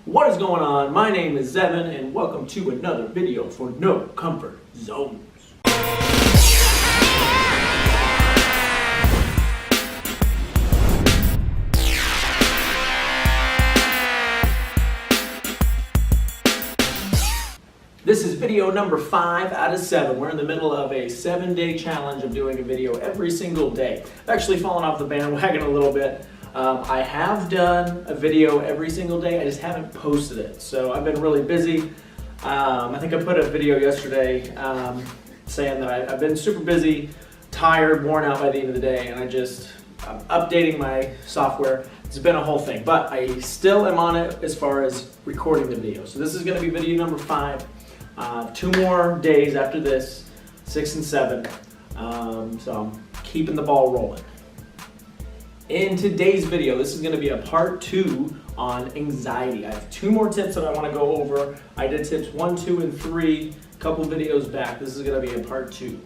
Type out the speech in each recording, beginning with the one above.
What is going on? My name is Zevin and welcome to another video for No Comfort Zones. This is video number 5 out of 7. We're in the middle of a 7-day challenge of doing a video every single day. I've actually fallen off the bandwagon a little bit. I have done a video every single day, I just haven't posted it. So I've been really busy. I think I put a video yesterday saying that I've been super busy, tired, worn out by the end of the day, and I'm updating my software. It's been a whole thing, but I still am on it as far as recording the video. So this is going to be video number 5. 2 more days after this, 6 and 7. So I'm keeping the ball rolling. In today's video, this is going to be a part 2 on anxiety. I have 2 more tips that I want to go over. I did tips 1, 2, and 3 a couple videos back. This is going to be a part 2.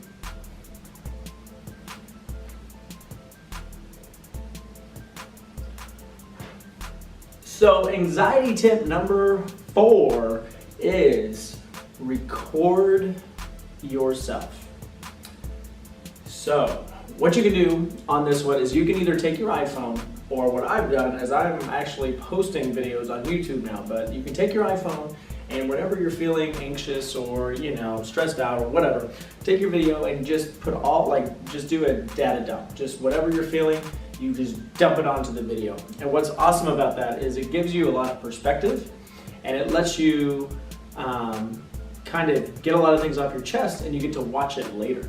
So anxiety tip number 4 is record yourself. So what you can do on this one is you can either take your iPhone, or what I've done is I'm actually posting videos on YouTube now, but you can take your iPhone and whenever you're feeling anxious or stressed out or whatever, take your video and just put just do a data dump. Just whatever you're feeling, you just dump it onto the video. And what's awesome about that is it gives you a lot of perspective and it lets you kind of get a lot of things off your chest and you get to watch it later.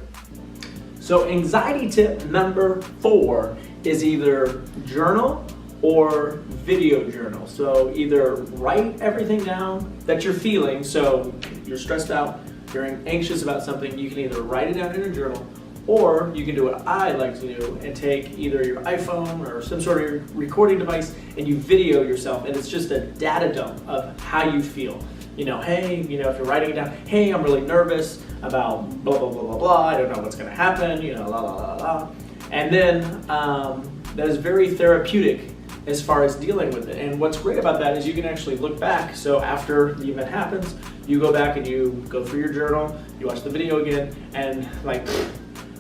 So anxiety tip number 4 is either journal or video journal. So either write everything down that you're feeling. So you're stressed out, you're anxious about something, you can either write it down in a journal, or you can do what I like to do and take either your iPhone or some sort of recording device and you video yourself, and it's just a data dump of how you feel. Hey, if you're writing it down, hey, I'm really nervous about blah, blah, blah, blah, blah, I don't know what's gonna happen, la, la, la, la. And then that is very therapeutic as far as dealing with it. And what's great about that is you can actually look back. So after the event happens, you go back and you go through your journal, you watch the video again, and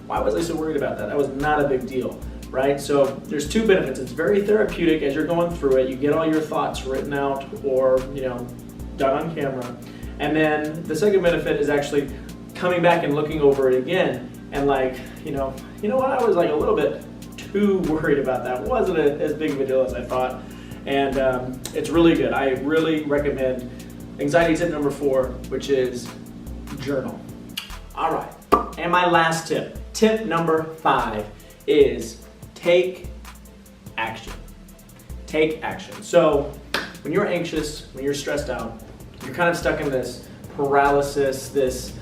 why was I so worried about that? That was not a big deal, right? So there's 2 benefits. It's very therapeutic as you're going through it. You get all your thoughts written out or, done on camera. And then the second benefit is actually coming back and looking over it again. And you know what? I was a little bit too worried about that. It wasn't as big of a deal as I thought. And it's really good. I really recommend anxiety tip number 4, which is journal. All right. And my last tip, tip number 5, is take action. Take action. So when you're anxious, when you're stressed out, you're kind of stuck in this paralysis, this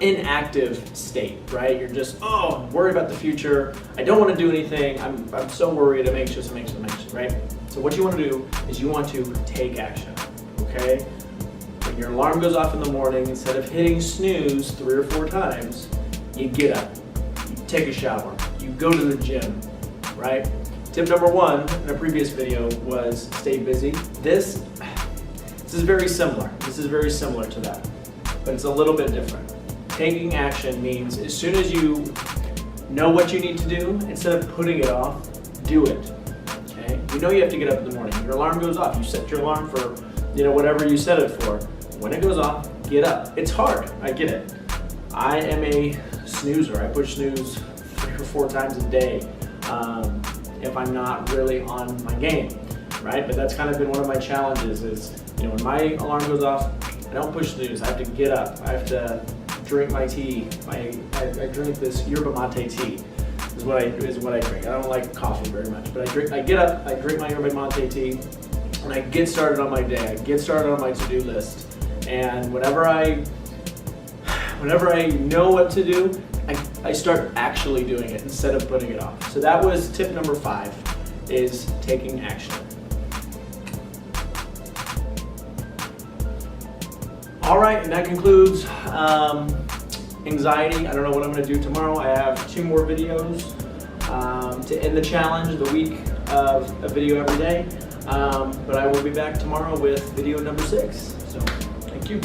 inactive state, right? You're just, worried about the future. I don't want to do anything. I'm so worried. I'm anxious, right? So what you want to do is you want to take action, okay? When your alarm goes off in the morning, instead of hitting snooze 3 or 4 times, you get up, you take a shower, you go to the gym, right? Tip number 1 in a previous video was stay busy. This is very similar. This is very similar to that, but it's a little bit different. Taking action means as soon as you know what you need to do, instead of putting it off, do it, okay? You have to get up in the morning. Your alarm goes off. You set your alarm for, whatever you set it for. When it goes off, get up. It's hard, I get it. I am a snoozer. I push snooze 3 or 4 times a day if I'm not really on my game, right? But that's kind of been one of my challenges is, when my alarm goes off, I don't push snooze. I have to get up. I have to drink my tea. I drink this yerba mate tea is what I drink. I don't like coffee very much, but I get up, I drink my yerba mate tea, and I get started on my day. I get started on my to-do list. And whenever I know what to do, I start actually doing it instead of putting it off. So that was tip number 5, is taking action. All right, and that concludes anxiety. I don't know what I'm going to do tomorrow. I have 2 more videos to end the challenge, the week of a video every day. But I will be back tomorrow with video number 6. So, thank you.